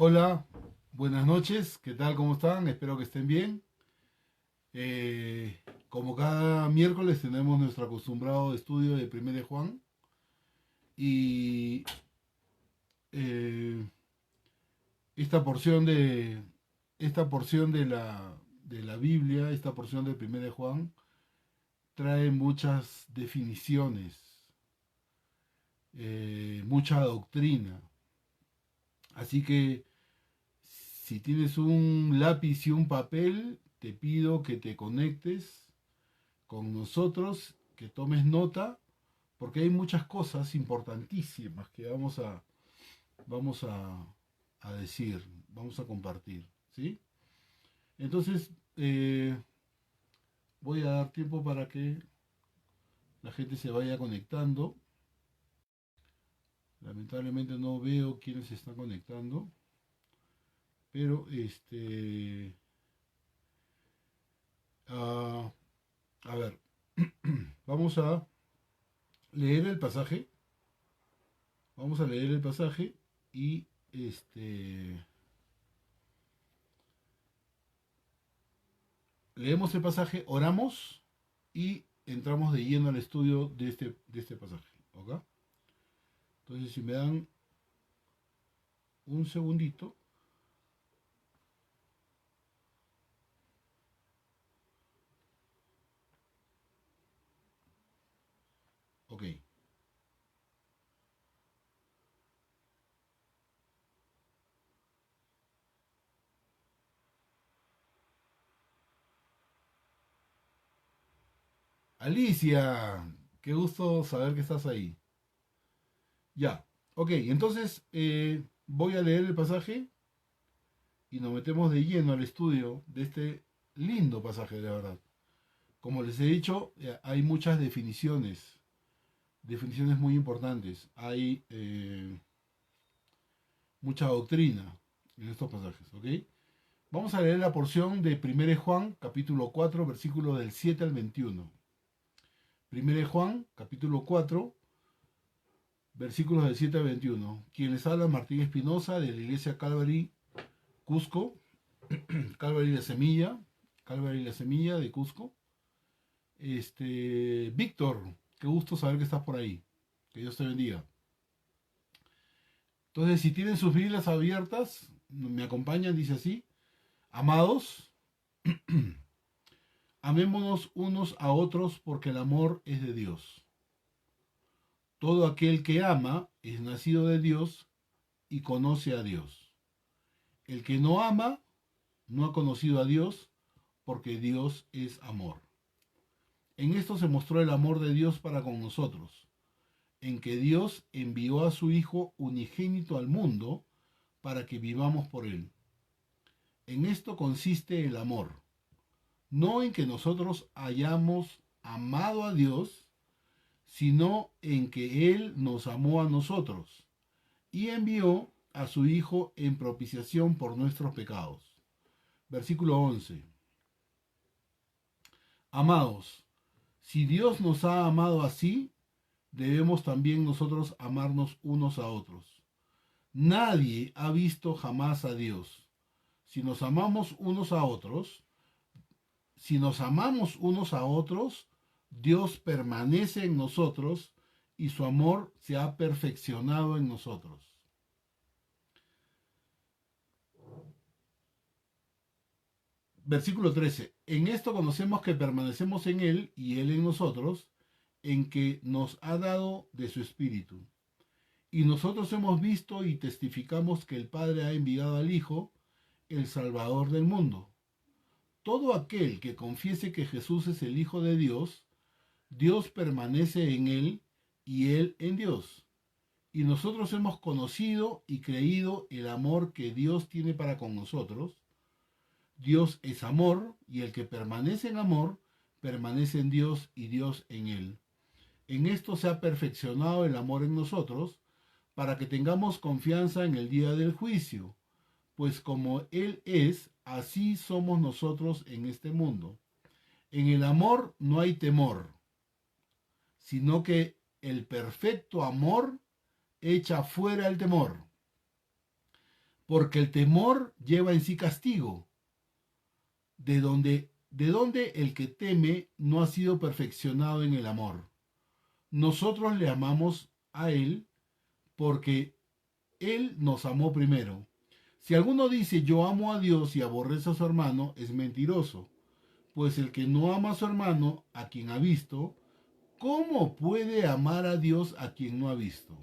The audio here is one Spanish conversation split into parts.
Hola, buenas noches, ¿qué tal? ¿Cómo están? Espero que estén bien. Eh, Como cada miércoles tenemos nuestro acostumbrado estudio de 1 de Juan y eh, esta porción de esta porción de la Biblia, esta porción de 1 de Juan trae muchas definiciones, mucha doctrina. Así que si tienes un lápiz y un papel, te pido que te conectes con nosotros, que tomes nota, porque hay muchas cosas importantísimas que vamos a decir, vamos a compartir, ¿sí? Entonces, voy a dar tiempo para que la gente se vaya conectando. Lamentablemente no veo quiénes se están conectando, pero ah, a ver, vamos a leer el pasaje, vamos a leer el pasaje y leemos el pasaje, oramos y entramos de lleno al estudio de este pasaje. ¿Ok? Entonces, si me dan un segundito, ok. Alicia, qué gusto saber que estás ahí. Ya, ok, entonces voy a leer el pasaje y nos metemos de lleno al estudio de este lindo pasaje, de verdad. Como les he dicho, hay muchas definiciones, definiciones muy importantes. Hay mucha doctrina en estos pasajes, ¿ok? Vamos a leer la porción de 1 Juan, capítulo 4, versículo del 7 al 21. 1 Juan, capítulo 4, versículos del 7 al 21. Quien les habla, Martín Espinosa, de la iglesia Calvary, Cusco, Calvary La Semilla, Calvary La Semilla de Cusco. Víctor, qué gusto saber que estás por ahí. Que Dios te bendiga. Entonces, si tienen sus Biblias abiertas, me acompañan, dice así. Amados, amémonos unos a otros porque el amor es de Dios. Todo aquel que ama es nacido de Dios y conoce a Dios. El que no ama no ha conocido a Dios porque Dios es amor. En esto se mostró el amor de Dios para con nosotros, en que Dios envió a su Hijo unigénito al mundo para que vivamos por él. En esto consiste el amor, no en que nosotros hayamos amado a Dios, sino en que Él nos amó a nosotros y envió a su Hijo en propiciación por nuestros pecados. Versículo 11. Amados, si Dios nos ha amado así, debemos también nosotros amarnos unos a otros. Nadie ha visto jamás a Dios. Si nos amamos unos a otros, si nos amamos unos a otros, Dios permanece en nosotros y su amor se ha perfeccionado en nosotros. Versículo 13. En esto conocemos que permanecemos en Él y Él en nosotros, en que nos ha dado de su Espíritu. Y nosotros hemos visto y testificamos que el Padre ha enviado al Hijo, el Salvador del mundo. Todo aquel que confiese que Jesús es el Hijo de Dios, Dios permanece en Él y Él en Dios. Y nosotros hemos conocido y creído el amor que Dios tiene para con nosotros. Dios es amor y el que permanece en amor permanece en Dios y Dios en él. En esto se ha perfeccionado el amor en nosotros para que tengamos confianza en el día del juicio, pues como Él es, así somos nosotros en este mundo. En el amor no hay temor, sino que el perfecto amor echa fuera el temor, porque el temor lleva en sí castigo, de donde el que teme no ha sido perfeccionado en el amor. Nosotros le amamos a Él porque Él nos amó primero. Si alguno dice yo amo a Dios y aborrece a su hermano, es mentiroso, pues el que no ama a su hermano, a quien ha visto, ¿cómo puede amar a Dios a quien no ha visto?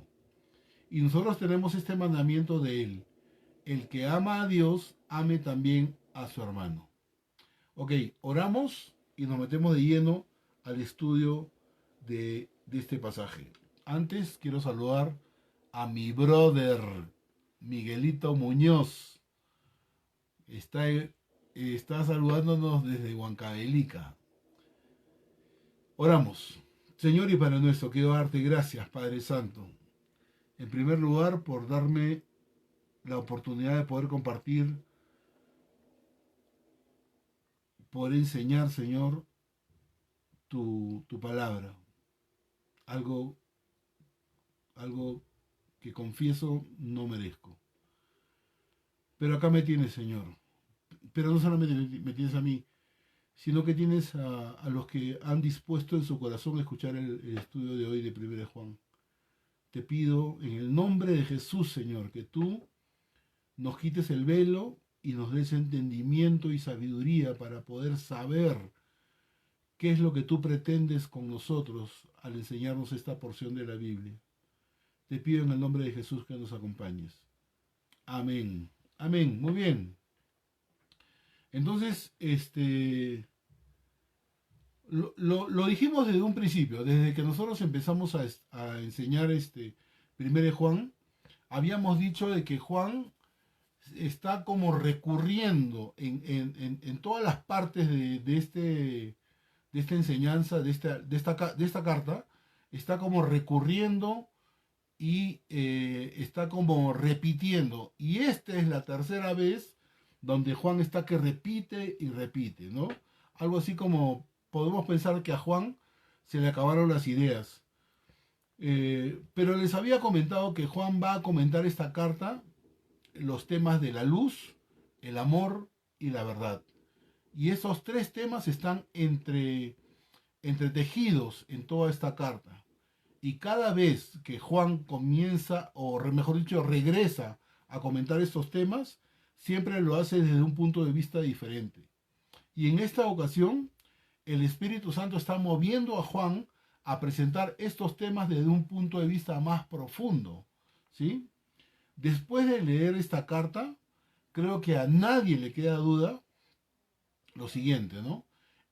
Y nosotros tenemos este mandamiento de Él: el que ama a Dios, ame también a su hermano. Ok, oramos y nos metemos de lleno al estudio de este pasaje. Antes quiero saludar a mi brother Miguelito Muñoz. Está saludándonos desde Huancavelica. Oramos. Señor y Padre nuestro, quiero darte gracias, Padre Santo. En primer lugar, por darme la oportunidad de poder compartir, poder enseñar, Señor, tu palabra. Algo, algo que confieso no merezco. Pero acá me tienes, Señor. Pero no solamente me tienes a mí, sino que tienes a los que han dispuesto en su corazón a escuchar el estudio de hoy de 1 de Juan. Te pido en el nombre de Jesús, Señor, que tú nos quites el velo y nos des entendimiento y sabiduría para poder saber qué es lo que tú pretendes con nosotros al enseñarnos esta porción de la Biblia. Te pido en el nombre de Jesús que nos acompañes. Amén. Amén. Muy bien. Entonces, lo dijimos desde un principio, desde que nosotros empezamos a enseñar 1 de Juan, habíamos dicho de que Juan está como recurriendo en todas las partes de esta enseñanza, de esta carta, está como recurriendo y está como repitiendo. Y esta es la tercera vez donde Juan está que repite y repite, ¿no? Algo así como podemos pensar que a Juan se le acabaron las ideas. Pero les había comentado que Juan va a comentar esta carta, los temas de la luz, el amor y la verdad. Y esos tres temas están entretejidos en toda esta carta. Y cada vez que Juan comienza, o mejor dicho, regresa a comentar estos temas, siempre lo hace desde un punto de vista diferente. Y en esta ocasión, el Espíritu Santo está moviendo a Juan a presentar estos temas desde un punto de vista más profundo, ¿sí? Después de leer esta carta, creo que a nadie le queda duda lo siguiente, ¿no?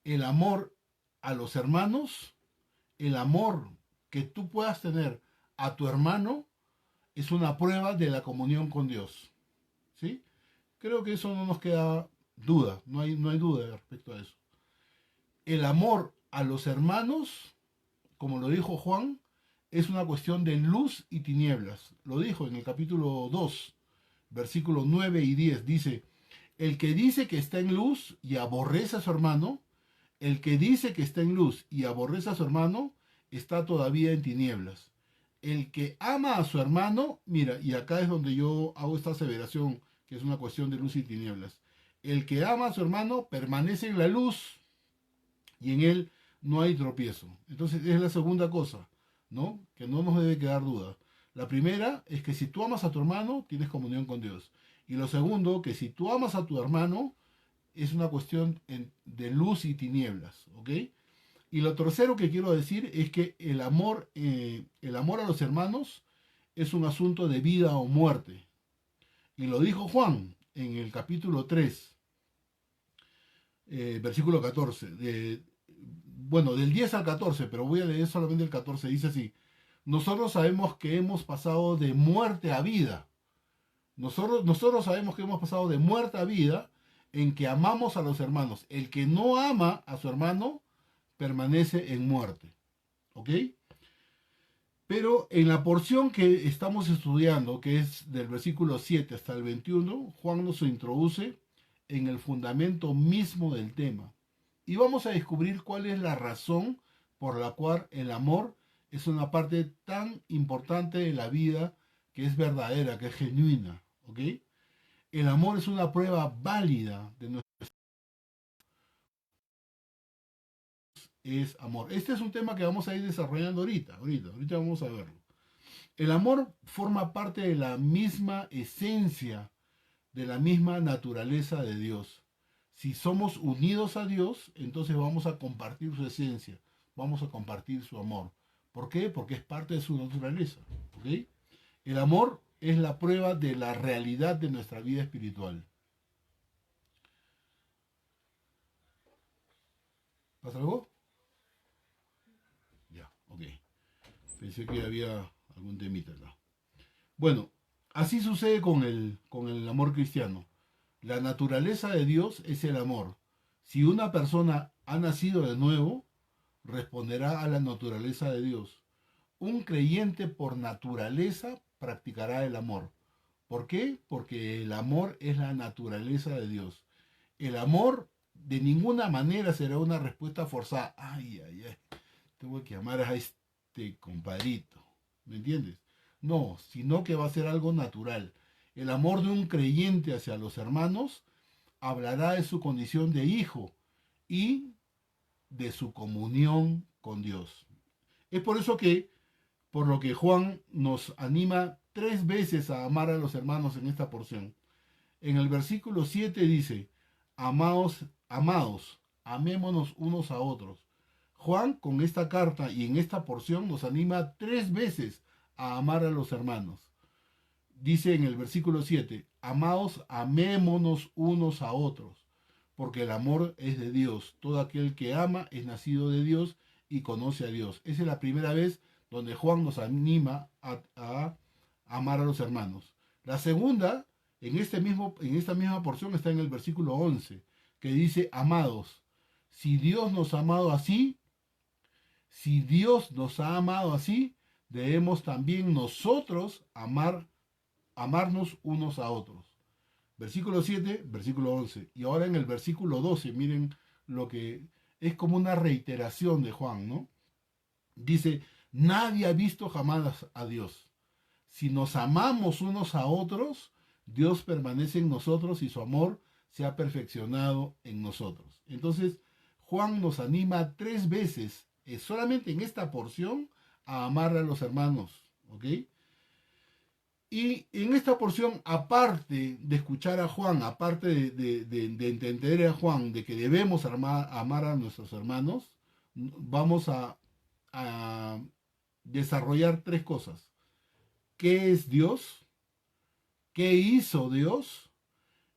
El amor a los hermanos, el amor que tú puedas tener a tu hermano, es una prueba de la comunión con Dios, ¿sí? Creo que eso no nos queda duda, no hay duda respecto a eso. El amor a los hermanos, como lo dijo Juan, es una cuestión de luz y tinieblas. Lo dijo en el capítulo 2, versículos 9 y 10. Dice: el que dice que está en luz y aborrece a su hermano, el que dice que está en luz y aborrece a su hermano, está todavía en tinieblas. El que ama a su hermano, mira, y acá es donde yo hago esta aseveración, que es una cuestión de luz y tinieblas. El que ama a su hermano permanece en la luz y en él no hay tropiezo. Entonces es la segunda cosa, ¿no? Que no nos debe quedar duda. La primera es que si tú amas a tu hermano, tienes comunión con Dios. Y lo segundo, que si tú amas a tu hermano, es una cuestión de luz y tinieblas, ¿ok? Y lo tercero que quiero decir es que el amor a los hermanos es un asunto de vida o muerte. Y lo dijo Juan en el capítulo 3, versículo 14. Bueno, del 10 al 14, pero voy a leer solamente el 14. Dice así: nosotros sabemos que hemos pasado de muerte a vida. Nosotros sabemos que hemos pasado de muerte a vida en que amamos a los hermanos. El que no ama a su hermano permanece en muerte. ¿Ok? Pero en la porción que estamos estudiando, que es del versículo 7 hasta el 21, Juan nos introduce en el fundamento mismo del tema. Y vamos a descubrir cuál es la razón por la cual el amor es una parte tan importante de la vida, que es verdadera, que es genuina. ¿Ok? El amor es una prueba válida de nuestro es amor. Este es un tema que vamos a ir desarrollando ahorita vamos a verlo. El amor forma parte de la misma esencia, de la misma naturaleza de Dios. Si somos unidos a Dios, entonces vamos a compartir su esencia, vamos a compartir su amor. ¿Por qué? Porque es parte de su naturaleza. ¿Ok? El amor es la prueba de la realidad de nuestra vida espiritual. ¿Pasa algo? Ya, ok. Pensé que había algún temita acá. Bueno, así sucede con el amor cristiano. La naturaleza de Dios es el amor. Si una persona ha nacido de nuevo, responderá a la naturaleza de Dios. Un creyente por naturaleza practicará el amor. ¿Por qué? Porque el amor es la naturaleza de Dios. El amor de ninguna manera será una respuesta forzada. Ay, ay, ay. Tengo que amar a este compadrito. ¿Me entiendes? No, sino que va a ser algo natural. El amor de un creyente hacia los hermanos hablará de su condición de hijo y de su comunión con Dios. Es por eso que, por lo que Juan nos anima 3 veces a amar a los hermanos en esta porción. En el versículo 7 dice, amados, amados, amémonos unos a otros. Juan con esta carta y en esta porción nos anima 3 veces a amar a los hermanos. Dice en el versículo 7, amados, amémonos unos a otros, porque el amor es de Dios. Todo aquel que ama es nacido de Dios y conoce a Dios. Esa es la primera vez donde Juan nos anima a amar a los hermanos. La segunda, en esta misma porción, está en el versículo 11, que dice, amados, si Dios nos ha amado así, si Dios nos ha amado así, debemos también nosotros amarnos unos a otros. Versículo 7, versículo 11. Y ahora en el versículo 12, miren lo que es como una reiteración de Juan, ¿no? Dice, nadie ha visto jamás a Dios. Si nos amamos unos a otros, Dios permanece en nosotros y su amor se ha perfeccionado en nosotros. Entonces, Juan nos anima 3 veces, solamente en esta porción, a amar a los hermanos, ¿ok? Y en esta porción, aparte de escuchar a Juan, aparte de entender a Juan de que debemos amar a nuestros hermanos, vamos a desarrollar 3 cosas. ¿Qué es Dios? ¿Qué hizo Dios?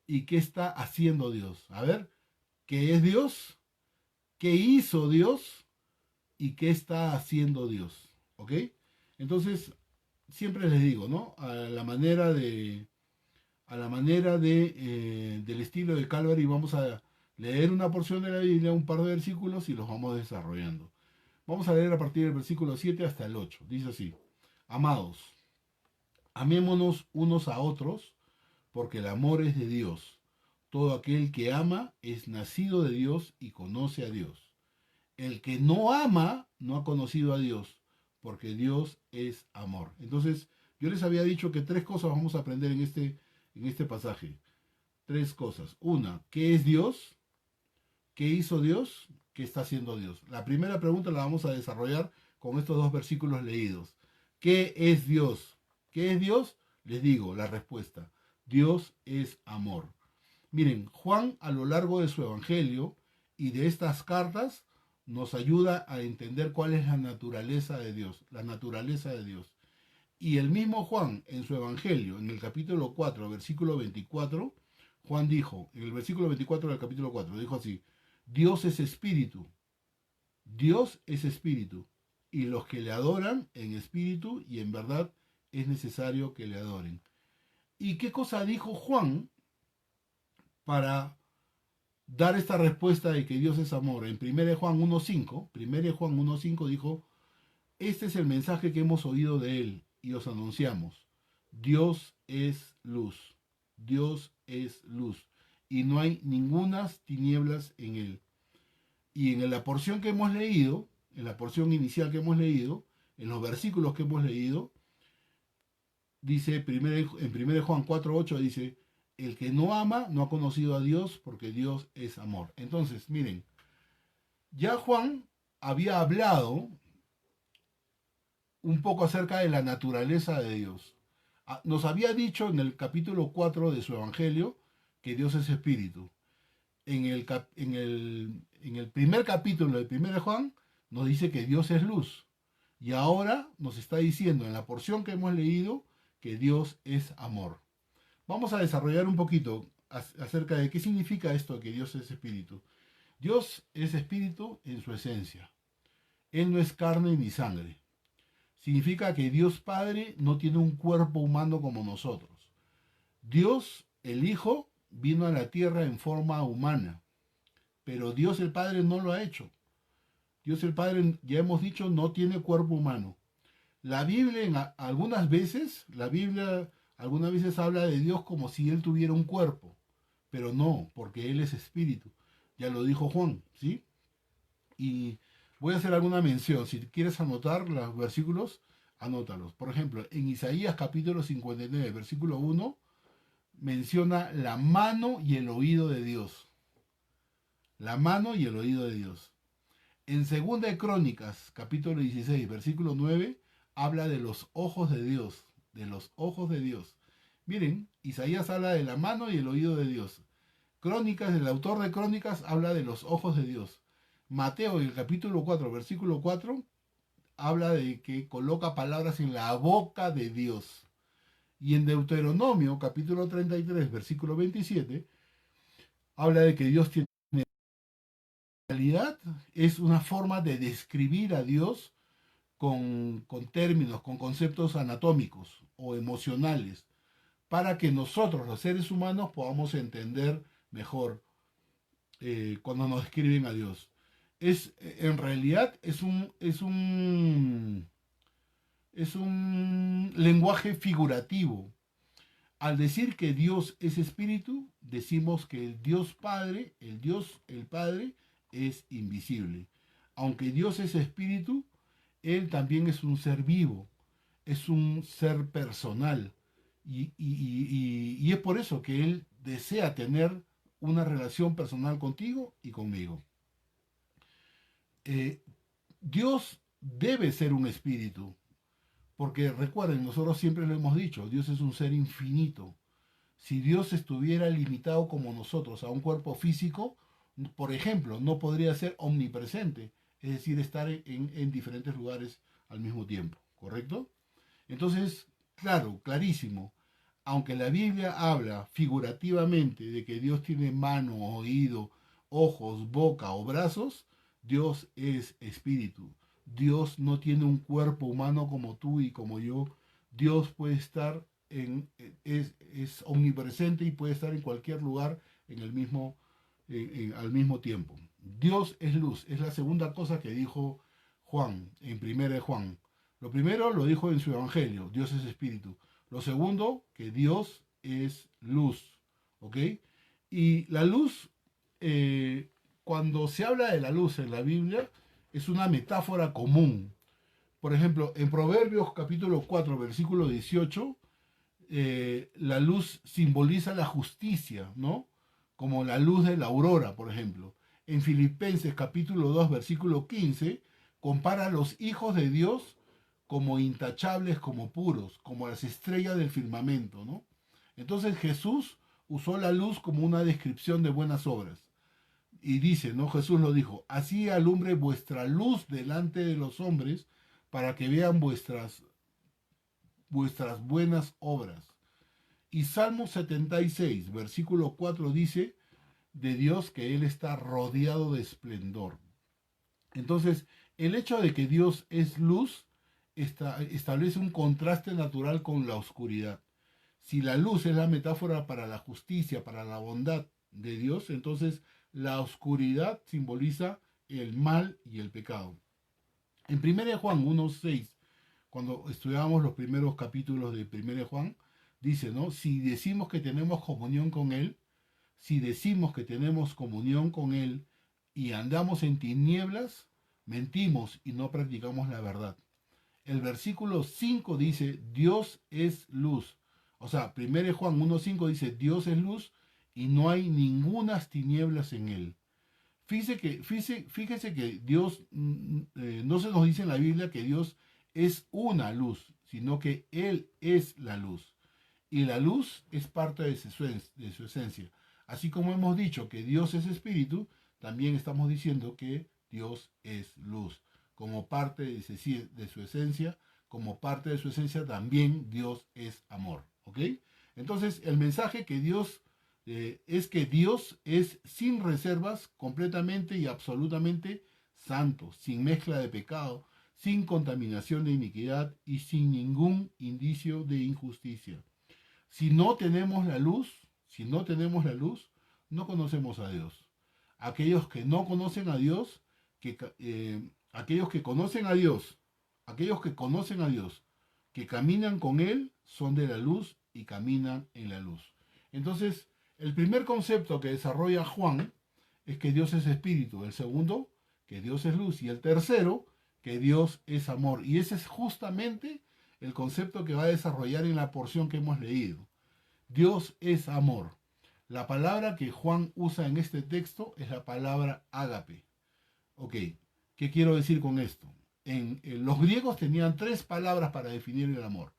¿Y qué está haciendo Dios? A ver, ¿qué es Dios? ¿Qué hizo Dios? ¿Y qué está haciendo Dios? ¿Ok? Entonces, siempre les digo, ¿no? Del estilo de Calvary, vamos a leer una porción de la Biblia, un par de versículos y los vamos desarrollando. Vamos a leer a partir del versículo 7 hasta el 8. Dice así, amados, amémonos unos a otros, porque el amor es de Dios. Todo aquel que ama es nacido de Dios y conoce a Dios. El que no ama no ha conocido a Dios, porque Dios es amor. Entonces, yo les había dicho que 3 cosas vamos a aprender en este pasaje. 3 cosas. Una, ¿qué es Dios? ¿Qué hizo Dios? ¿Qué está haciendo Dios? La primera pregunta la vamos a desarrollar con estos 2 versículos leídos. ¿Qué es Dios? ¿Qué es Dios? Les digo la respuesta. Dios es amor. Miren, Juan a lo largo de su evangelio y de estas cartas nos ayuda a entender cuál es la naturaleza de Dios, la naturaleza de Dios. Y el mismo Juan en su evangelio, en el capítulo 4, versículo 24, Juan dijo, en el versículo 24 del capítulo 4, dijo así, Dios es espíritu, Dios es espíritu, y los que le adoran en espíritu y en verdad es necesario que le adoren. ¿Y qué cosa dijo Juan para dar esta respuesta de que Dios es amor? En 1 Juan 1.5, 1 Juan 1.5 dijo, este es el mensaje que hemos oído de él y os anunciamos. Dios es luz, Dios es luz, y no hay ningunas tinieblas en él. Y en la porción que hemos leído, en la porción inicial que hemos leído, en los versículos que hemos leído, dice en 1 Juan 4.8, dice, El que no ama no ha conocido a Dios porque Dios es amor. Entonces, miren, ya Juan había hablado un poco acerca de la naturaleza de Dios. Nos había dicho en el capítulo 4 de su Evangelio que Dios es espíritu. En el primer capítulo de 1 de Juan nos dice que Dios es luz. Y ahora nos está diciendo en la porción que hemos leído que Dios es amor. Vamos a desarrollar un poquito acerca de qué significa esto de que Dios es espíritu. Dios es espíritu en su esencia. Él no es carne ni sangre. Significa que Dios Padre no tiene un cuerpo humano como nosotros. Dios, el Hijo, vino a la tierra en forma humana, pero Dios el Padre no lo ha hecho. Dios el Padre, ya hemos dicho, no tiene cuerpo humano. La Biblia, algunas veces habla de Dios como si Él tuviera un cuerpo, pero no, porque Él es espíritu. Ya lo dijo Juan, ¿sí? Y voy a hacer alguna mención. Si quieres anotar los versículos, anótalos. Por ejemplo, en Isaías capítulo 59, versículo 1, menciona la mano y el oído de Dios. La mano y el oído de Dios. En Segunda de Crónicas, capítulo 16, versículo 9, habla de los ojos de Dios. De los ojos de Dios. Miren, Isaías habla de la mano y el oído de Dios. Crónicas, el autor de Crónicas habla de los ojos de Dios. Mateo, en el capítulo 4, versículo 4, habla de que coloca palabras en la boca de Dios. Y en Deuteronomio, capítulo 33, versículo 27, habla de que Dios tiene realidad, es una forma de describir a Dios con términos, con conceptos anatómicos o emocionales, para que nosotros, los seres humanos, podamos entender mejor cuando nos describen a Dios. En realidad es un lenguaje figurativo. Al decir que Dios es espíritu, decimos que el Padre, es invisible. Aunque Dios es espíritu, Él también es un ser vivo, es un ser personal. Y es por eso que Él desea tener una relación personal contigo y conmigo. Eh, Dios debe ser un espíritu, porque recuerden, nosotros siempre lo hemos dicho, Dios es un ser infinito. Si Dios estuviera limitado como nosotros a un cuerpo físico, por ejemplo, no podría ser omnipresente, es decir, estar en diferentes lugares al mismo tiempo, ¿correcto? Entonces, claro, clarísimo, aunque la Biblia habla figurativamente de que Dios tiene mano, oído, ojos, boca o brazos, Dios es espíritu. Dios no tiene un cuerpo humano como tú y como yo. Dios puede estar es omnipresente y puede estar en cualquier lugar en el mismo, al mismo tiempo. Dios es luz, es la segunda cosa que dijo Juan en 1 Juan. Lo primero lo dijo en su Evangelio, Dios es espíritu. Lo segundo, que Dios es luz. ¿Ok? Y la luz, cuando se habla de la luz en la Biblia, es una metáfora común. Por ejemplo, en Proverbios capítulo 4, versículo 18, la luz simboliza la justicia, ¿no? Como la luz de la aurora, por ejemplo. En Filipenses capítulo 2, versículo 15, compara a los hijos de Dios como intachables, como puros, como las estrellas del firmamento, ¿no? Entonces Jesús usó la luz como una descripción de buenas obras. Y dice, ¿no? Jesús lo dijo, así alumbre vuestra luz delante de los hombres para que vean vuestras buenas obras. Y Salmo 76, versículo 4 dice de Dios que Él está rodeado de esplendor. Entonces, el hecho de que Dios es luz establece un contraste natural con la oscuridad. Si la luz es la metáfora para la justicia, para la bondad de Dios, entonces la oscuridad simboliza el mal y el pecado. En 1 Juan 1:6, cuando estudiábamos los primeros capítulos de 1 Juan, dice, ¿no? Si decimos que tenemos comunión con Él, si decimos que tenemos comunión con Él y andamos en tinieblas, mentimos y no practicamos la verdad. El versículo 5 dice, Dios es luz. O sea, 1 Juan 1.5 dice, Dios es luz y no hay ningunas tinieblas en él. Fíjese que Dios, no se nos dice en la Biblia que Dios es una luz, sino que Él es la luz. Y la luz es parte de su esencia. Así como hemos dicho que Dios es espíritu, también estamos diciendo que Dios es luz. Como parte de su esencia, como parte de su esencia, también Dios es amor. ¿Ok? Entonces, el mensaje que Dios es que Dios es sin reservas, completamente y absolutamente santo, sin mezcla de pecado, sin contaminación de iniquidad y sin ningún indicio de injusticia. Si no tenemos la luz, si no tenemos la luz, no conocemos a Dios. Aquellos que no conocen a Dios, aquellos que conocen a Dios, aquellos que conocen a Dios, que caminan con Él, son de la luz y caminan en la luz. Entonces, el primer concepto que desarrolla Juan es que Dios es espíritu. El segundo, que Dios es luz. Y el tercero, que Dios es amor. Y ese es justamente el concepto que va a desarrollar en la porción que hemos leído. Dios es amor. La palabra que Juan usa en este texto es la palabra ágape. Ok, ¿qué quiero decir con esto? Los griegos tenían tres palabras para definir el amor.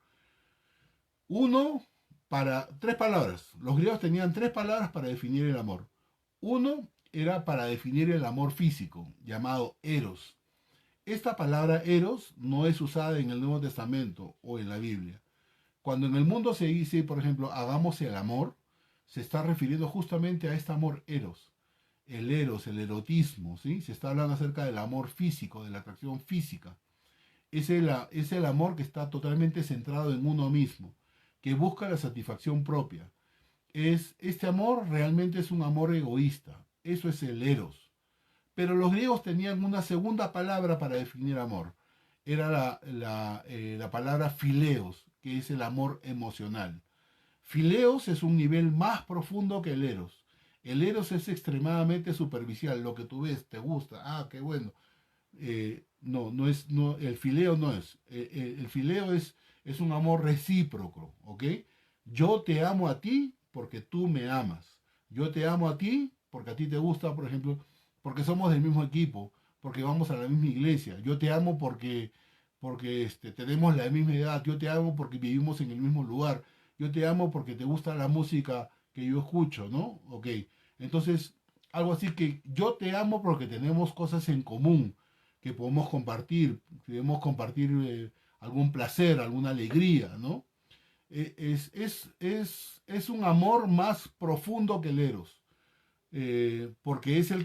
Tres palabras. Los griegos tenían tres palabras para definir el amor. Uno era para definir el amor físico, llamado eros. Esta palabra eros no es usada en el Nuevo Testamento o en la Biblia. Cuando en el mundo se dice, por ejemplo, hagamos el amor, se está refiriendo justamente a este amor eros. El eros, el erotismo, ¿sí? Se está hablando acerca del amor físico, de la atracción física. Es el amor que está totalmente centrado en uno mismo, que busca la satisfacción propia. Este amor realmente es un amor egoísta. Eso es el eros. Pero los griegos tenían una segunda palabra para definir amor. Era la palabra fileos, que es el amor emocional. Fileos es un nivel más profundo que el eros. El eros es extremadamente superficial. Lo que tú ves, te gusta, qué bueno. El fileo no es. El fileo es un amor recíproco, ¿ok? Yo te amo a ti porque tú me amas. Yo te amo a ti porque a ti te gusta, por ejemplo, porque somos del mismo equipo, porque vamos a la misma iglesia. Yo te amo porque tenemos la misma edad. Yo te amo porque vivimos en el mismo lugar. Yo te amo porque te gusta la música que yo escucho, ¿no? Ok. Entonces, algo así que yo te amo porque tenemos cosas en común que podemos compartir algún placer, alguna alegría, ¿no? Es un amor más profundo que el eros, porque es el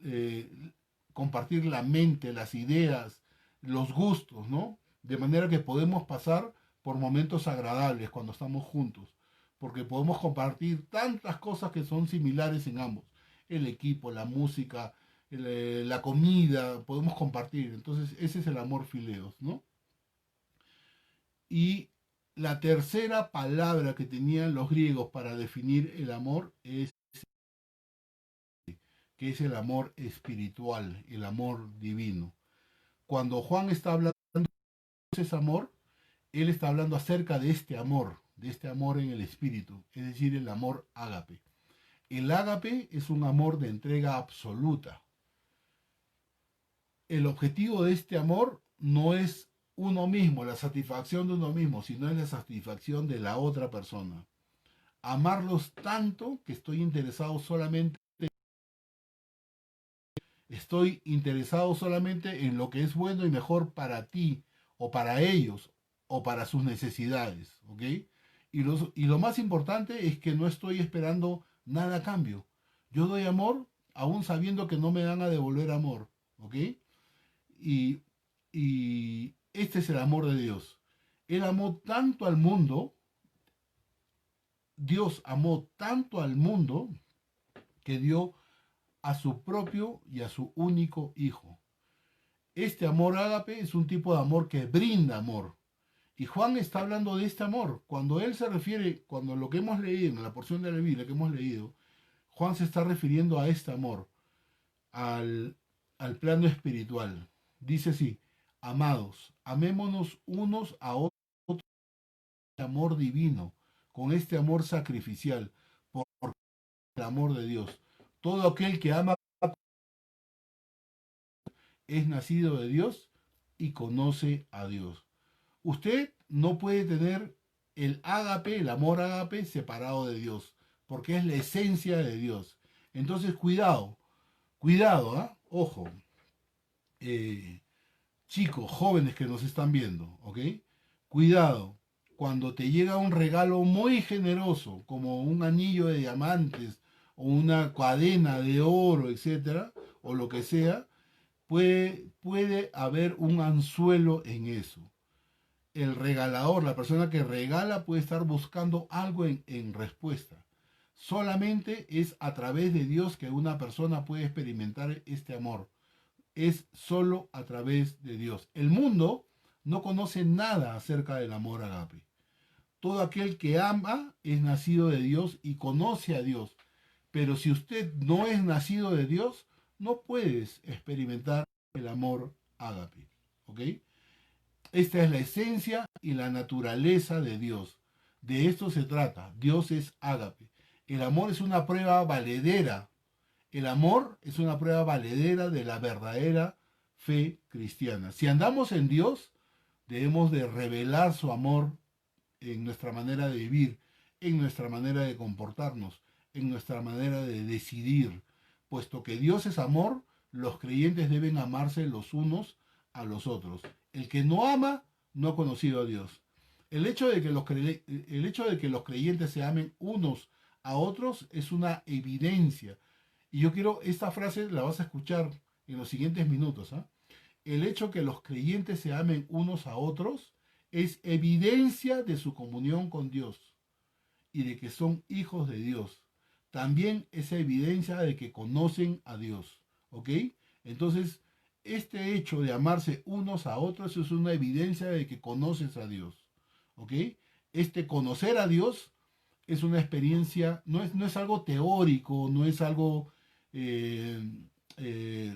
eh, compartir la mente, las ideas, los gustos, ¿no? De manera que podemos pasar por momentos agradables cuando estamos juntos, porque podemos compartir tantas cosas que son similares en ambos, el equipo, la música, la comida, podemos compartir. Entonces, ese es el amor fileos, ¿no? Y la tercera palabra que tenían los griegos para definir el amor es que es el amor espiritual, el amor divino. Cuando Juan está hablando de ese amor, él está hablando acerca de este amor en el espíritu, es decir, el amor ágape. El ágape es un amor de entrega absoluta. El objetivo de este amor no es uno mismo, la satisfacción de uno mismo, sino es la satisfacción de la otra persona. Amarlos tanto que estoy interesado solamente en lo que es bueno y mejor para ti o para ellos o para sus necesidades, ¿ok? Y lo más importante es que no estoy esperando nada a cambio. Yo doy amor aún sabiendo que no me van a devolver amor, ¿ok? Y, y este es el amor de Dios. Él amó tanto al mundo, Dios amó tanto al mundo que dio a su propio y a su único hijo. Este amor ágape es un tipo de amor que brinda amor. Y Juan está hablando de este amor. Cuando él se refiere, cuando lo que hemos leído, en la porción de la Biblia que hemos leído, Juan se está refiriendo a este amor, al, al plano espiritual. Dice así, amados, amémonos unos a otros amor divino, con este amor sacrificial, por el amor de Dios. Todo aquel que ama es nacido de Dios y conoce a Dios. Usted no puede tener el ágape, el amor ágape, separado de Dios, porque es la esencia de Dios. Entonces, cuidado, cuidado, ¿ah? Ojo, eh, chicos, jóvenes que nos están viendo, ¿ok? Cuidado, cuando te llega un regalo muy generoso, como un anillo de diamantes o una cadena de oro, etcétera, o lo que sea, puede haber un anzuelo en eso. El regalador, la persona que regala, puede estar buscando algo en respuesta. Solamente es a través de Dios que una persona puede experimentar este amor. Es solo a través de Dios. El mundo no conoce nada acerca del amor agape. Todo aquel que ama es nacido de Dios y conoce a Dios. Pero si usted no es nacido de Dios, no puedes experimentar el amor ágape. ¿Ok? Esta es la esencia y la naturaleza de Dios. De esto se trata. Dios es ágape. El amor es una prueba valedera. El amor es una prueba valedera de la verdadera fe cristiana. Si andamos en Dios, debemos de revelar su amor en nuestra manera de vivir, en nuestra manera de comportarnos, en nuestra manera de decidir. Puesto que Dios es amor, los creyentes deben amarse los unos a los otros. El que no ama no ha conocido a Dios. El hecho de que los creyentes se amen unos a otros es una evidencia. Y yo quiero, esta frase la vas a escuchar en los siguientes minutos. ¿Ah? El hecho que los creyentes se amen unos a otros es evidencia de su comunión con Dios y de que son hijos de Dios. También es evidencia de que conocen a Dios. ¿Ok? Entonces, este hecho de amarse unos a otros es una evidencia de que conoces a Dios. ¿Ok? Este conocer a Dios es una experiencia, no es algo teórico, no es algo eh,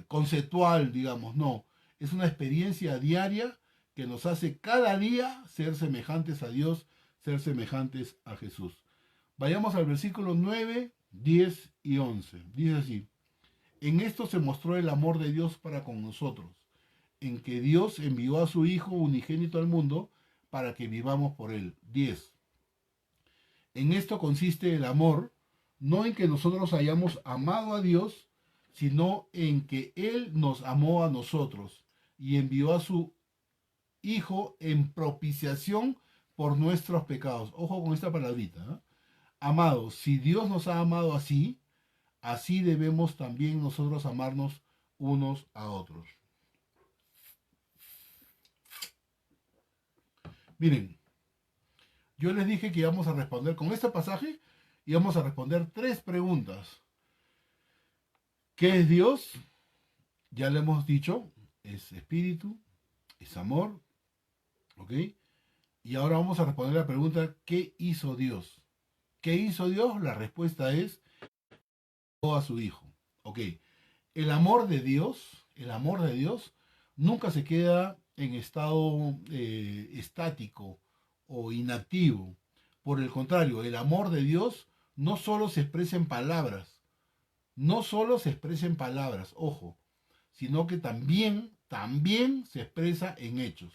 conceptual, digamos, no. Es una experiencia diaria que nos hace cada día ser semejantes a Dios, ser semejantes a Jesús. Vayamos al versículo 9, 10 y 11. Dice así, en esto se mostró el amor de Dios para con nosotros, en que Dios envió a su Hijo unigénito al mundo para que vivamos por él. 10. En esto consiste el amor, no en que nosotros hayamos amado a Dios, sino en que Él nos amó a nosotros y envió a su Hijo en propiciación por nuestros pecados. Ojo con esta palabrita. ¿Eh? Amados, si Dios nos ha amado así, así debemos también nosotros amarnos unos a otros. Miren, yo les dije que íbamos a responder con este pasaje, íbamos a responder 3 preguntas. ¿Qué es Dios? Ya le hemos dicho, es espíritu, es amor, ¿ok? Y ahora vamos a responder la pregunta, ¿qué hizo Dios? ¿Qué hizo Dios? La respuesta es, a su Hijo, ¿ok? El amor de Dios nunca se queda en estado estático o inactivo. Por el contrario, el amor de Dios no solo se expresa en palabras, no solo se expresa en palabras, ojo, sino que también se expresa en hechos.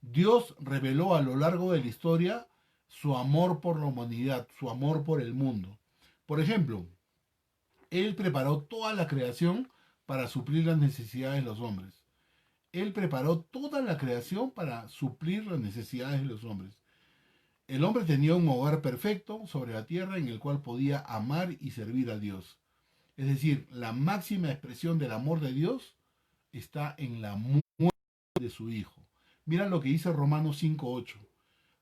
Dios reveló a lo largo de la historia su amor por la humanidad, su amor por el mundo. Por ejemplo, Él preparó toda la creación para suplir las necesidades de los hombres. Él preparó toda la creación para suplir las necesidades de los hombres. El hombre tenía un hogar perfecto sobre la tierra en el cual podía amar y servir a Dios. Es decir, la máxima expresión del amor de Dios está en la muerte de su Hijo. Mira lo que dice Romanos 5.8.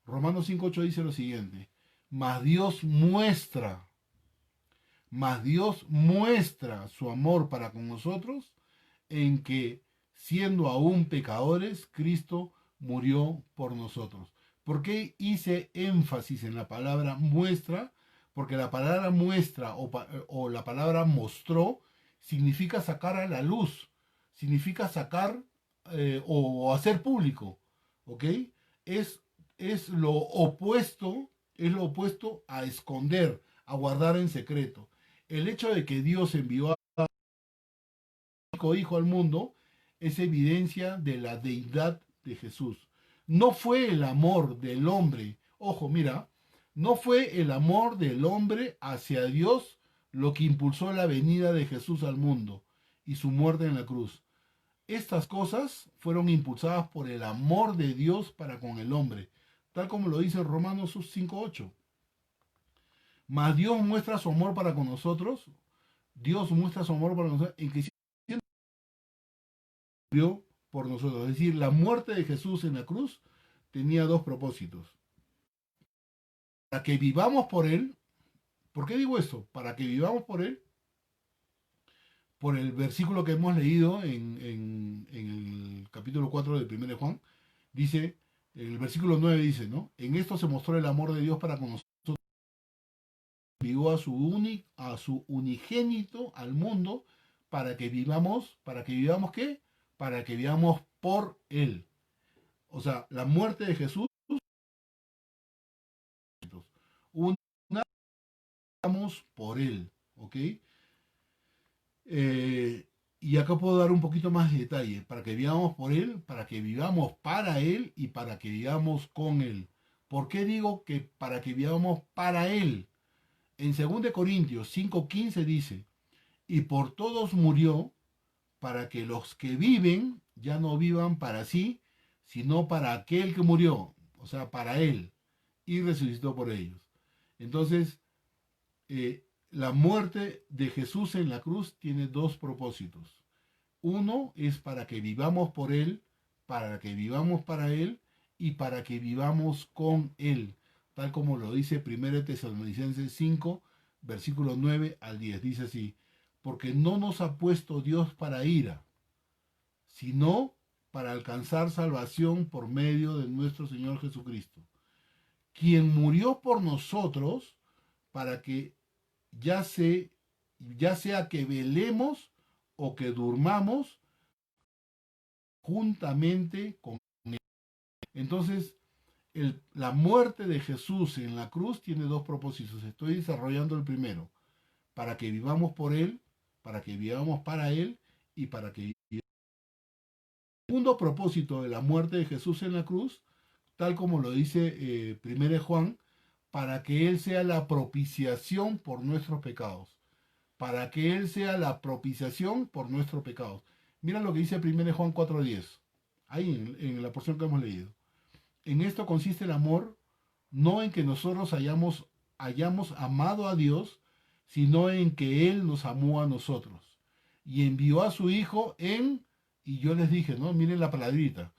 Romanos 5.8 dice lo siguiente. Mas Dios muestra su amor para con nosotros en que, siendo aún pecadores, Cristo murió por nosotros. ¿Por qué hice énfasis en la palabra muestra? Porque la palabra muestra o la palabra mostró significa sacar a la luz, significa sacar o hacer público, ¿ok? Es es es lo opuesto a esconder, a guardar en secreto. El hecho de que Dios envió a su único hijo al mundo es evidencia de la deidad de Jesús. No fue el amor del hombre, ojo, mira, no fue el amor del hombre hacia Dios lo que impulsó la venida de Jesús al mundo y su muerte en la cruz. Estas cosas fueron impulsadas por el amor de Dios para con el hombre, tal como lo dice Romanos 5:8. Mas Dios muestra su amor para con nosotros, Dios muestra su amor para nosotros en que murió por nosotros. Es decir, la muerte de Jesús en la cruz tenía dos propósitos. Para que vivamos por Él. ¿Por qué digo esto? Para que vivamos por Él, por el versículo que hemos leído en el capítulo 4 de 1 de Juan, dice, el versículo 9 dice, ¿no? En esto se mostró el amor de Dios para con nosotros, envió a su unigénito al mundo para que vivamos ¿qué? Para que vivamos por Él. O sea, la muerte de Jesús, una vivamos por Él, ¿ok? Y acá puedo dar un poquito más de detalle, para que vivamos por Él, para que vivamos para Él y para que vivamos con Él. ¿Por qué digo que para que vivamos para Él? En 2 Corintios 5:15 dice, y por todos murió, para que los que viven ya no vivan para sí, sino para aquel que murió, o sea, para Él, y resucitó por ellos. Entonces, la muerte de Jesús en la cruz tiene dos propósitos. Uno es para que vivamos por Él, para que vivamos para Él y para que vivamos con Él, tal como lo dice 1 Tesalonicenses 5, versículos 9 al 10. Dice así, porque no nos ha puesto Dios para ira, sino para alcanzar salvación por medio de nuestro Señor Jesucristo, quien murió por nosotros para que ya, se, ya sea que velemos o que durmamos juntamente con Él. Entonces, la muerte de Jesús en la cruz tiene dos propósitos. Estoy desarrollando el primero, para que vivamos por Él, para que vivamos para Él y para que vivamos. El segundo propósito de la muerte de Jesús en la cruz, tal como lo dice 1 Juan, para que Él sea la propiciación por nuestros pecados. Para que Él sea la propiciación por nuestros pecados. Mira lo que dice 1 Juan 4:10, ahí en la porción que hemos leído. En esto consiste el amor, no en que nosotros hayamos amado a Dios, sino en que Él nos amó a nosotros. Y envió a su Hijo y yo les dije, ¿no? Miren la palabrita,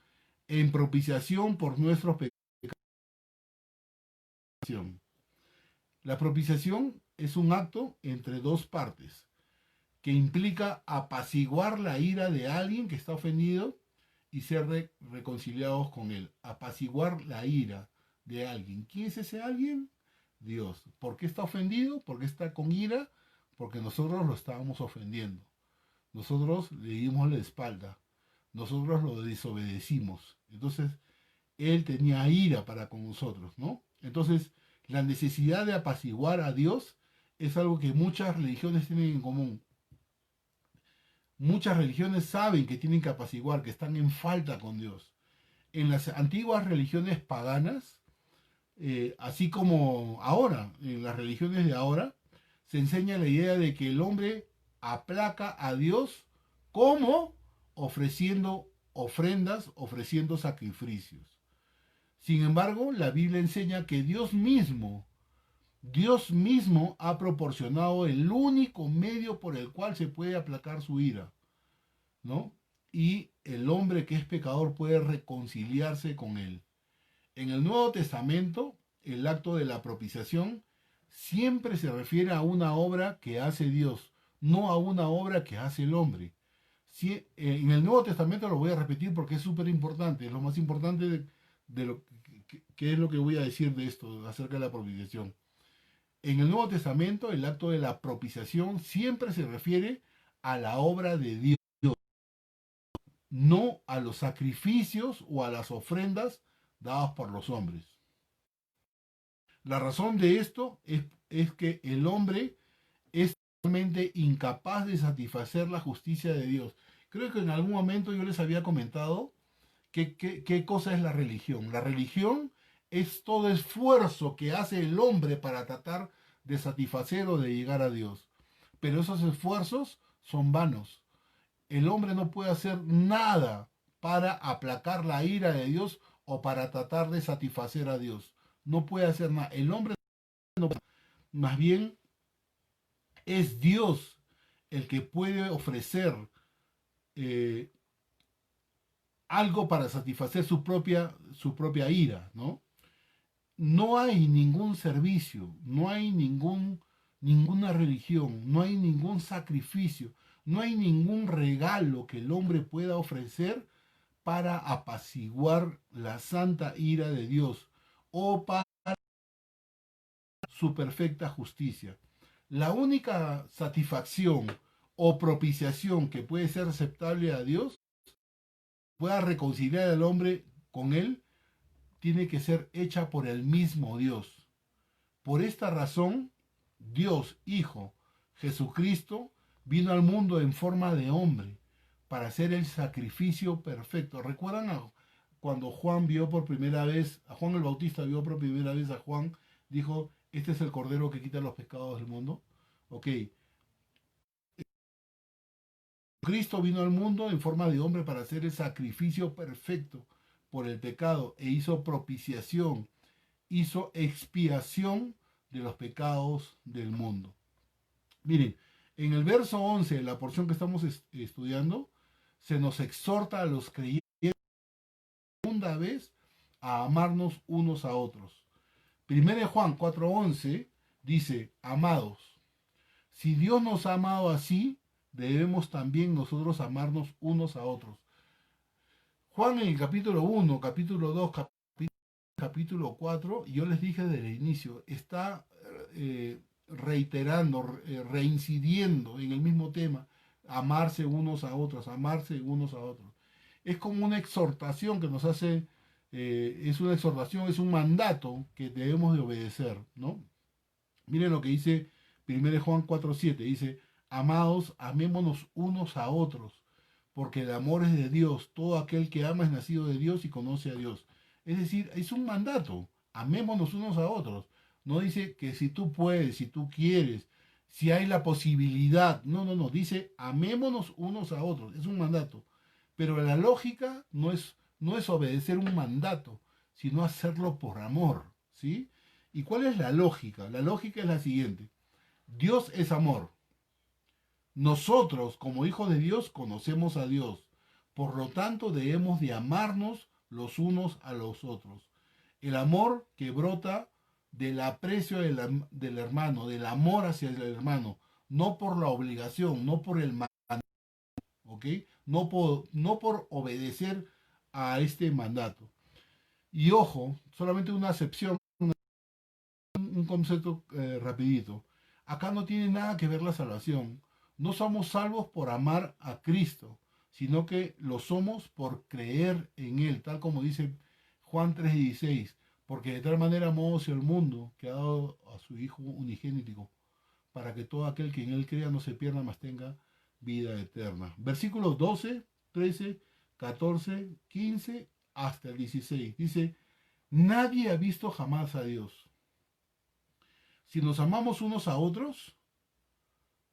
en propiciación por nuestros pecados. La propiciación es un acto entre dos partes que implica apaciguar la ira de alguien que está ofendido y ser reconciliados con él. Apaciguar la ira de alguien. ¿Quién es ese alguien? Dios. ¿Por qué está ofendido? ¿Por qué está con ira? Porque nosotros lo estábamos ofendiendo. Nosotros le dimos la espalda. Nosotros lo desobedecimos. Entonces, Él tenía ira para con nosotros, ¿no? Entonces, la necesidad de apaciguar a Dios es algo que muchas religiones tienen en común. Muchas religiones saben que tienen que apaciguar, que están en falta con Dios. En las antiguas religiones paganas, así como ahora, en las religiones de ahora, se enseña la idea de que el hombre aplaca a Dios como ofreciendo ofrendas, ofreciendo sacrificios. Sin embargo, la Biblia enseña que Dios mismo ha proporcionado el único medio por el cual se puede aplacar su ira, ¿no? Y el hombre que es pecador puede reconciliarse con él. En el Nuevo Testamento, el acto de la propiciación siempre se refiere a una obra que hace Dios, no a una obra que hace el hombre. Si, en el Nuevo Testamento lo voy a repetir porque es súper importante, es lo más importante de lo que es lo que voy a decir de esto acerca de la propiciación. En el Nuevo Testamento, el acto de la propiciación siempre se refiere a la obra de Dios, no a los sacrificios o a las ofrendas dados por los hombres. La razón de esto es que el hombre es totalmente incapaz de satisfacer la justicia de Dios. Creo que en algún momento yo les había comentado qué cosa es la religión. La religión es todo esfuerzo que hace el hombre para tratar de satisfacer o de llegar a Dios. Pero esos esfuerzos son vanos. El hombre no puede hacer nada para aplacar la ira de Dios o para tratar de satisfacer a Dios. No puede hacer nada. El hombre no, más bien es Dios el que puede ofrecer eh, algo para satisfacer su propia ira, ¿no? No hay ningún servicio, no hay ninguna religión, no hay ningún sacrificio, no hay ningún regalo que el hombre pueda ofrecer para apaciguar la santa ira de Dios o para su perfecta justicia. La única satisfacción o propiciación que puede ser aceptable a Dios, pueda reconciliar al hombre con él, tiene que ser hecha por el mismo Dios. Por esta razón, Dios Hijo, Jesucristo, vino al mundo en forma de hombre para hacer el sacrificio perfecto. ¿Recuerdan cuando Juan vio por primera vez, a Juan el Bautista vio por primera vez a Juan, dijo, este es el Cordero que quita los pecados del mundo? Ok, Cristo vino al mundo en forma de hombre para hacer el sacrificio perfecto por el pecado e hizo propiciación, hizo expiación de los pecados del mundo. Miren, en el verso 11, de la porción que estamos estudiando, se nos exhorta a los creyentes segunda vez a amarnos unos a otros. 1 Juan 4:11 dice, amados, si Dios nos ha amado así, debemos también nosotros amarnos unos a otros. Juan en el capítulo 1, capítulo 2, capítulo 4, yo les dije desde el inicio, está reiterando, reincidiendo en el mismo tema, amarse unos a otros, amarse unos a otros. Es como una exhortación que nos hace, es una exhortación, es un mandato que debemos de obedecer, ¿no? Miren lo que dice 1 Juan 4:7, dice, amados, amémonos unos a otros, porque el amor es de Dios, todo aquel que ama es nacido de Dios y conoce a Dios. Es decir, es un mandato, amémonos unos a otros. No dice que si tú puedes, si tú quieres, si hay la posibilidad, no, dice amémonos unos a otros, es un mandato. Pero la lógica no es obedecer un mandato, sino hacerlo por amor, ¿sí? ¿Y cuál es la lógica? La lógica es la siguiente. Dios es amor. Nosotros, como hijos de Dios, conocemos a Dios. Por lo tanto, debemos de amarnos los unos a los otros. El amor que brota del aprecio del hermano, del amor hacia el hermano, no por la obligación, no por el mandato, ¿ok? No por obedecer a este mandato. Y ojo, solamente una excepción, un concepto rapidito. Acá no tiene nada que ver la salvación. No somos salvos por amar a Cristo, sino que lo somos por creer en Él, tal como dice Juan 3:16, porque de tal manera amó Dios el mundo que ha dado a su Hijo unigénito, para que todo aquel que en Él crea no se pierda, mas tenga vida eterna. Versículos 12, 13, 14, 15 hasta el 16. Dice, nadie ha visto jamás a Dios. Si nos amamos unos a otros,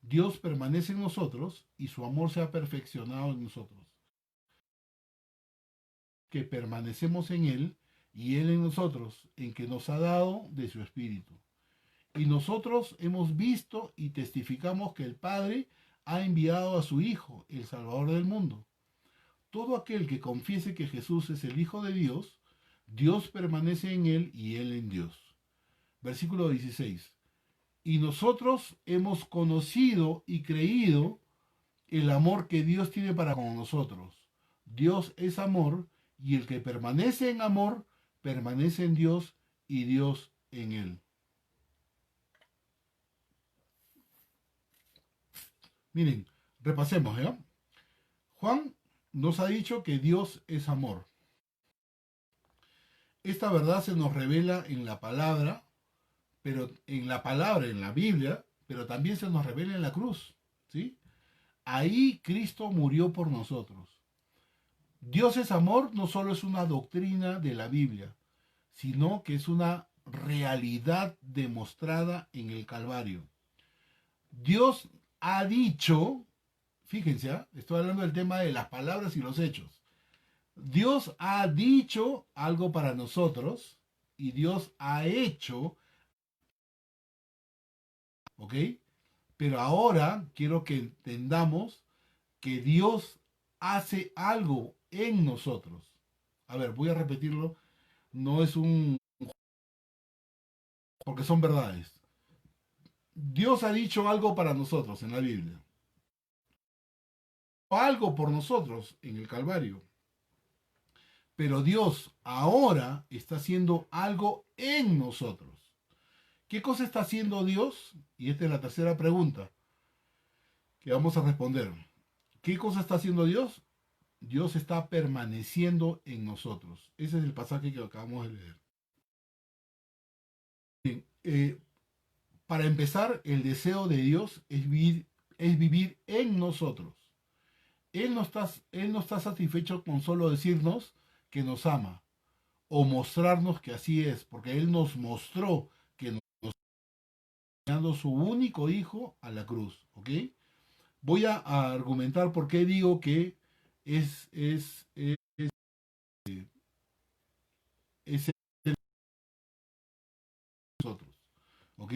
Dios permanece en nosotros y su amor se ha perfeccionado en nosotros. Que permanecemos en Él y Él en nosotros, en que nos ha dado de su Espíritu. Y nosotros hemos visto y testificamos que el Padre ha enviado a su Hijo, el Salvador del mundo. Todo aquel que confiese que Jesús es el Hijo de Dios, Dios permanece en Él y Él en Dios. Versículo 16. Y nosotros hemos conocido y creído el amor que Dios tiene para con nosotros. Dios es amor y el que permanece en amor, permanece en Dios y Dios en él. Miren, repasemos, ¿ya? Juan nos ha dicho que Dios es amor. esta verdad se nos revela en la palabra, en la Biblia, pero también se nos revela en la cruz, ¿sí? Ahí Cristo murió por nosotros. Dios es amor no solo es una doctrina de la Biblia, sino que es una realidad demostrada en el Calvario. Dios ha dicho, fíjense, estoy hablando del tema de las palabras y los hechos. Dios ha dicho algo para nosotros y Dios ha hecho, ¿ok? Pero ahora quiero que entendamos que Dios hace algo en nosotros. A ver, voy a repetirlo. No es un... porque son verdades. Dios ha dicho algo para nosotros en la Biblia. Algo por nosotros en el Calvario. Pero Dios ahora está haciendo algo en nosotros. ¿Qué cosa está haciendo Dios? Y esta es la tercera pregunta que vamos a responder. ¿Qué cosa está haciendo Dios? Dios está permaneciendo en nosotros. Ese es el pasaje que acabamos de leer. Bien, para empezar, el deseo de Dios es vivir en nosotros. Él no está satisfecho con solo decirnos que nos ama o mostrarnos que así es, porque Él nos mostró que nos está dando su único hijo a la cruz. ¿Ok? Voy a argumentar por qué digo que es nosotros. ¿Ok?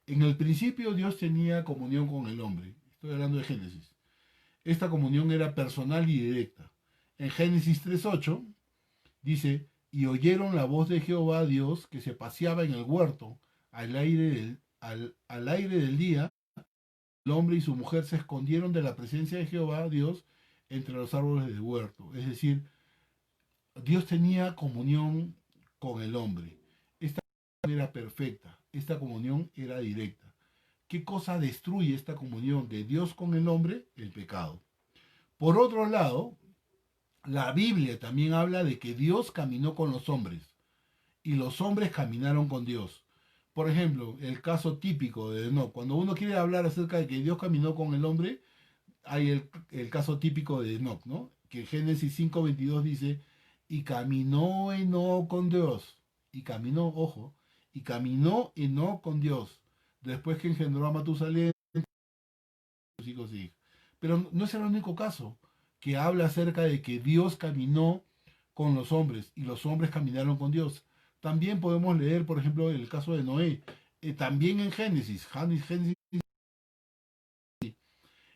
En el principio Dios tenía comunión con el hombre. Estoy hablando de Génesis. Esta comunión era personal y directa. En Génesis 3.8 dice, y oyeron la voz de Jehová Dios que se paseaba en el huerto al aire del día. El hombre y su mujer se escondieron de la presencia de Jehová Dios entre los árboles del huerto. Es decir, Dios tenía comunión con el hombre. Esta comunión era perfecta, esta comunión era directa. ¿Qué cosa destruye esta comunión de Dios con el hombre? El pecado. Por otro lado, la Biblia también habla de que Dios caminó con los hombres y los hombres caminaron con Dios. Por ejemplo, el caso típico de Enoch. Cuando uno quiere hablar acerca de que Dios caminó con el hombre, hay el caso típico de Enoch, ¿no? Que Génesis 5:22 dice, y caminó Enoch con Dios. Y caminó, ojo, y caminó Enoch con Dios. Después que engendró a Matusalén, sus hijos y hijas. Pero no es el único caso que habla acerca de que Dios caminó con los hombres y los hombres caminaron con Dios. También podemos leer, por ejemplo, el caso de Noé. También en Génesis.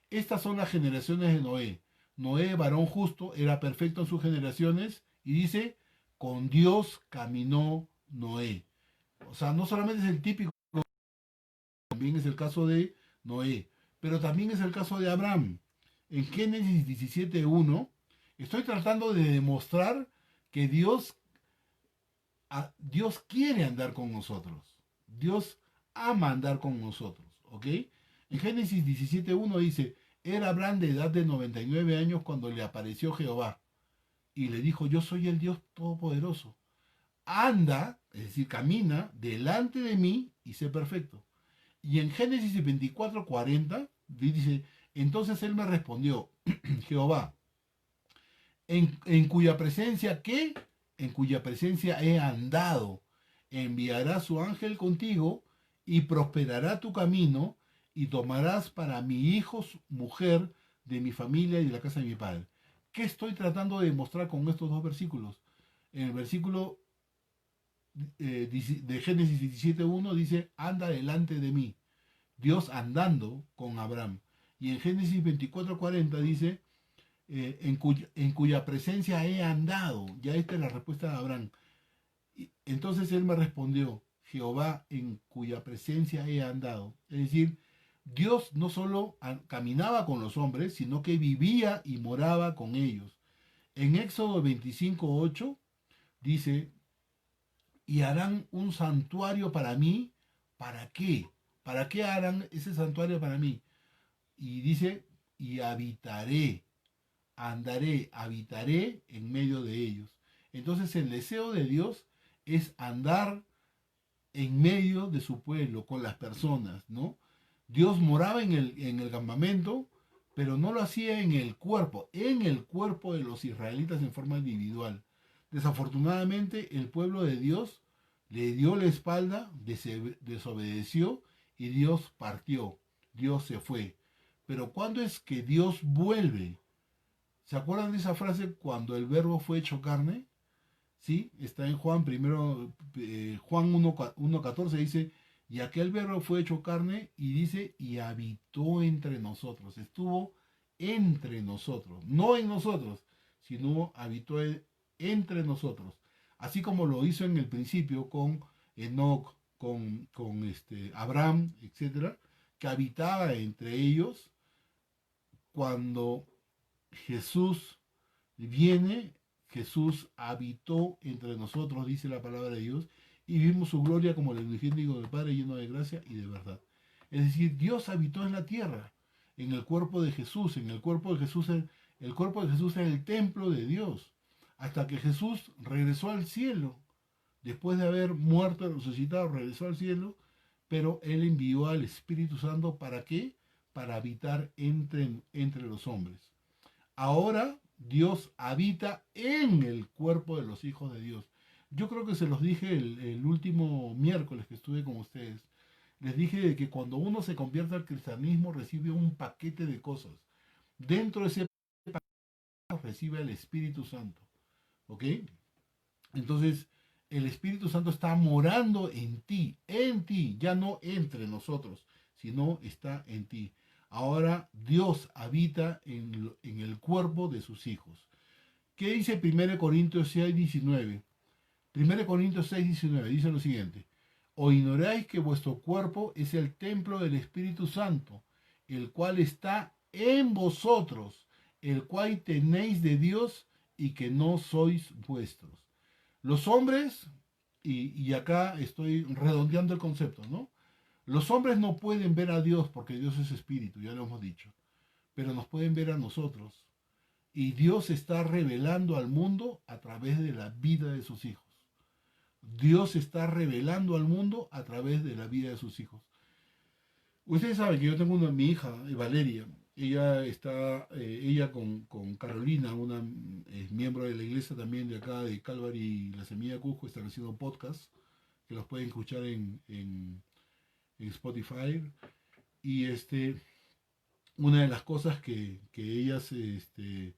Estas son las generaciones de Noé. Noé, varón justo, era perfecto en sus generaciones y dice, con Dios caminó Noé. O sea, no solamente es el típico, también es el caso de Noé, pero también es el caso de Abraham. En Génesis 17:1, estoy tratando de demostrar que Dios quiere andar con nosotros. Dios ama andar con nosotros. ¿Ok? En Génesis 17:1 dice, era Abraham de edad de 99 años cuando le apareció Jehová y le dijo, yo soy el Dios Todopoderoso. Anda, es decir, camina delante de mí y sé perfecto. Y en Génesis 24:40 dice, entonces él me respondió, Jehová, en cuya presencia, ¿qué? En cuya presencia he andado, enviará su ángel contigo y prosperará tu camino y tomarás para mi hijo mujer de mi familia y de la casa de mi padre. ¿Qué estoy tratando de demostrar con estos dos versículos? En el versículo de Génesis 17:1 dice, anda delante de mí. Dios andando con Abraham. Y en Génesis 24:40 dice, en cuya presencia he andado. Ya esta es la respuesta de Abraham. Y entonces él me respondió, Jehová en cuya presencia he andado. Es decir, Dios no solo caminaba con los hombres, sino que vivía y moraba con ellos. En Éxodo 25:8 dice, y harán un santuario para mí. ¿Para qué? ¿Para qué harán ese santuario para mí? Y dice, y habitaré, andaré, habitaré en medio de ellos. Entonces el deseo de Dios es andar en medio de su pueblo, con las personas, ¿no? Dios moraba en el campamento, pero no lo hacía en el cuerpo de los israelitas en forma individual. Desafortunadamente, el pueblo de Dios le dio la espalda, desobedeció y Dios partió, Dios se fue. Pero ¿cuándo es que Dios vuelve? ¿Se acuerdan de esa frase cuando el verbo fue hecho carne? ¿Sí? Está en Juan primero, Juan 1.14 dice, y aquel verbo fue hecho carne y dice, y habitó entre nosotros, estuvo entre nosotros, no en nosotros, sino habitó entre nosotros, así como lo hizo en el principio con Enoc, con Abraham, etcétera, que habitaba entre ellos. Cuando Jesús viene, Jesús habitó entre nosotros, dice la palabra de Dios, y vimos su gloria como el unigénito del Padre, lleno de gracia y de verdad. Es decir, Dios habitó en la tierra, en el cuerpo de Jesús, en el cuerpo de Jesús, el cuerpo de Jesús es el templo de Dios, hasta que Jesús regresó al cielo, después de haber muerto y resucitado, regresó al cielo, pero Él envió al Espíritu Santo, ¿para qué? Para habitar entre los hombres. Ahora Dios habita en el cuerpo de los hijos de Dios. Yo creo que se los dije el último miércoles que estuve con ustedes. Les dije de que cuando uno se convierte al cristianismo recibe un paquete de cosas. Dentro de ese paquete recibe el Espíritu Santo. ¿Ok? Entonces, el Espíritu Santo está morando en ti, ya no entre nosotros, sino está en ti. Ahora Dios habita en el cuerpo de sus hijos. ¿Qué dice 1 Corintios 6, 19? 1 Corintios 6, 19 dice lo siguiente. ¿O ignoráis que vuestro cuerpo es el templo del Espíritu Santo, el cual está en vosotros, el cual tenéis de Dios y que no sois vuestros? Los hombres, y acá estoy redondeando el concepto, ¿no? Los hombres no pueden ver a Dios porque Dios es espíritu, ya lo hemos dicho, pero nos pueden ver a nosotros. Y Dios está revelando al mundo a través de la vida de sus hijos. Dios está revelando al mundo a través de la vida de sus hijos. Ustedes saben que yo tengo mi hija, Valeria. Ella con Carolina, una es miembro de la iglesia también de acá de Calvary, la Semilla de Cusco, está haciendo podcast que los pueden escuchar en Spotify. Y una de las cosas que ellas eh,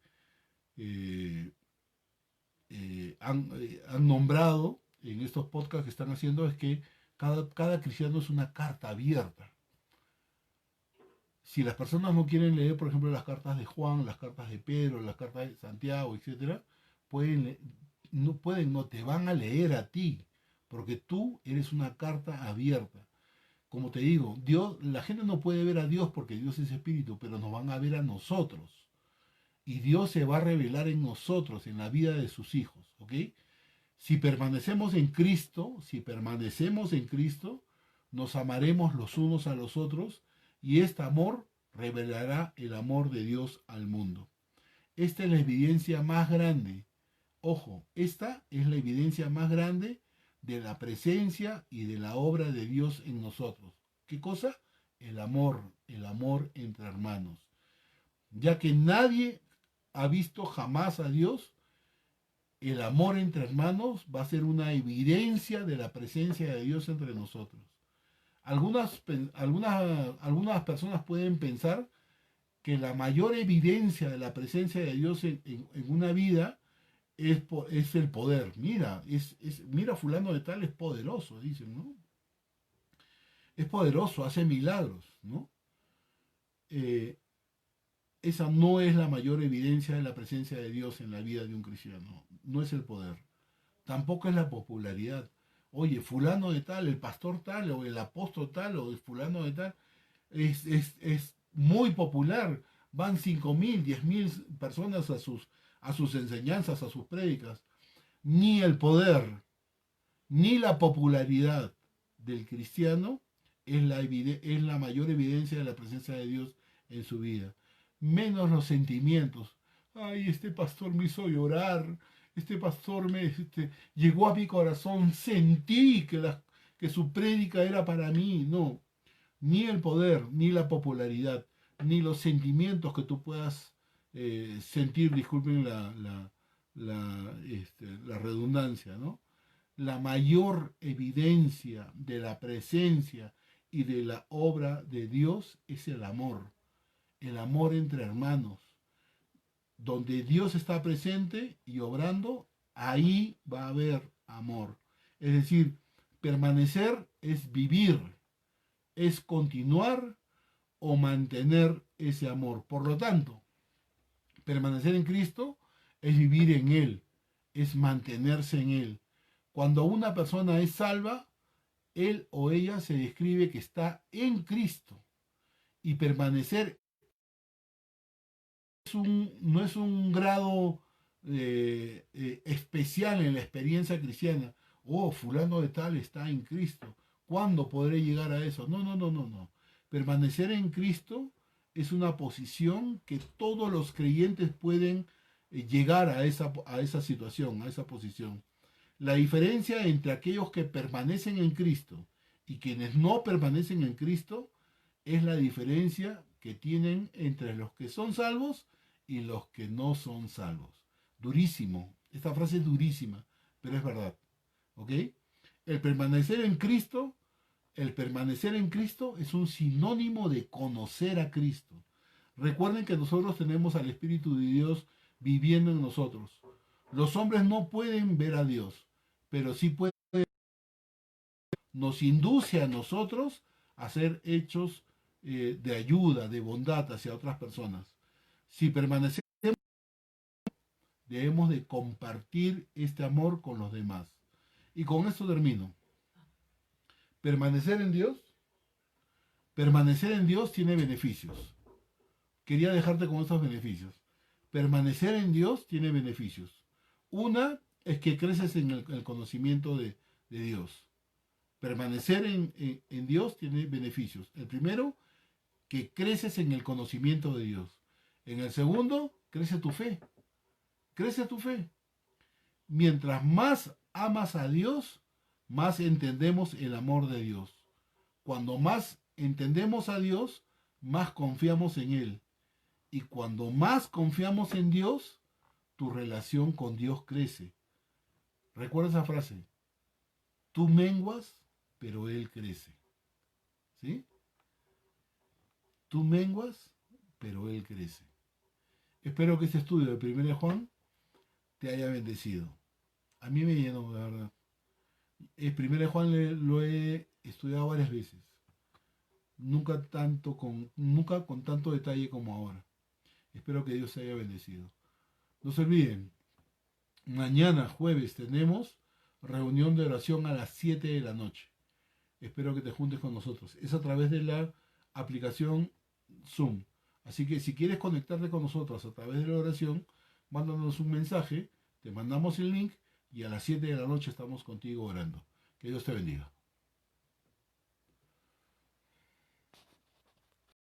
han nombrado en estos podcasts que están haciendo es que cada cristiano es una carta abierta. Si las personas no quieren leer, por ejemplo, las cartas de Juan, las cartas de Pedro, las cartas de Santiago, etcétera, no te van a leer a ti, porque tú eres una carta abierta. Como te digo, Dios, la gente no puede ver a Dios porque Dios es espíritu, pero nos van a ver a nosotros. Y Dios se va a revelar en nosotros, en la vida de sus hijos, ¿ok? Si permanecemos en Cristo, nos amaremos los unos a los otros y este amor revelará el amor de Dios al mundo. Esta es la evidencia más grande. Ojo, esta es la evidencia más grande de la presencia y de la obra de Dios en nosotros. ¿Qué cosa? El amor entre hermanos. Ya que nadie ha visto jamás a Dios, el amor entre hermanos va a ser una evidencia de la presencia de Dios entre nosotros. Algunas personas pueden pensar que la mayor evidencia de la presencia de Dios en una vida es el poder. Mira, fulano de tal es poderoso, dicen, ¿no? Es poderoso, hace milagros, ¿no? Eh, esa no es la mayor evidencia de la presencia de Dios en la vida de un cristiano. No es el poder. Tampoco es la popularidad. Oye, fulano de tal, el pastor tal, o el apóstol tal, o el fulano de tal, es muy popular. Van 5.000, 10.000 personas a sus enseñanzas, a sus prédicas. Ni el poder, ni la popularidad del cristiano es la mayor evidencia de la presencia de Dios en su vida. Menos los sentimientos. Ay, este pastor me hizo llorar este pastor llegó a mi corazón, sentí que su prédica era para mí. No, ni el poder, ni la popularidad, ni los sentimientos que tú puedas sentir, disculpen la redundancia, ¿no? La mayor evidencia de la presencia y de la obra de Dios es el amor entre hermanos. Donde Dios está presente y obrando, ahí va a haber amor. Es decir, permanecer es vivir, es continuar o mantener ese amor. Por lo tanto, permanecer en Cristo es vivir en Él, es mantenerse en Él. Cuando una persona es salva, él o ella se describe que está en Cristo. Y permanecer no es un grado especial en la experiencia cristiana. Oh, fulano de tal está en Cristo. ¿Cuándo podré llegar a eso? No, no, no, no, no. Permanecer en Cristo es una posición que todos los creyentes pueden llegar a esa situación, a esa posición. La diferencia entre aquellos que permanecen en Cristo y quienes no permanecen en Cristo es la diferencia que tienen entre los que son salvos y los que no son salvos. Durísimo. Esta frase es durísima, pero es verdad. ¿Ok? El permanecer en Cristo, el permanecer en Cristo es un sinónimo de conocer a Cristo. Recuerden que nosotros tenemos al Espíritu de Dios viviendo en nosotros. Los hombres no pueden ver a Dios, pero sí puede, nos induce a nosotros a hacer hechos de ayuda, de bondad hacia otras personas. Si permanecemos, debemos de compartir este amor con los demás. Y con esto termino. Permanecer en Dios tiene beneficios. Quería dejarte con estos beneficios. Permanecer en Dios tiene beneficios. Una es que creces en el conocimiento de Dios. Permanecer en Dios tiene beneficios. El primero, que creces en el conocimiento de Dios. En el segundo, crece tu fe. Crece tu fe. Mientras más amas a Dios, más entendemos el amor de Dios. Cuando más entendemos a Dios, más confiamos en Él. Y cuando más confiamos en Dios, tu relación con Dios crece. Recuerda esa frase. Tú menguas, pero Él crece. ¿Sí? Tú menguas, pero Él crece. Espero que este estudio de 1 Juan te haya bendecido. A mí me llenó, de verdad. El 1 Juan lo he estudiado varias veces. Nunca con tanto detalle como ahora. Espero que Dios te haya bendecido. No se olviden, mañana jueves tenemos reunión de oración a las 7 de la noche. Espero que te juntes con nosotros. Es a través de la aplicación Zoom. Así que si quieres conectarte con nosotros a través de la oración, mándanos un mensaje, te mandamos el link y a las 7 de la noche estamos contigo orando. Que Dios te bendiga.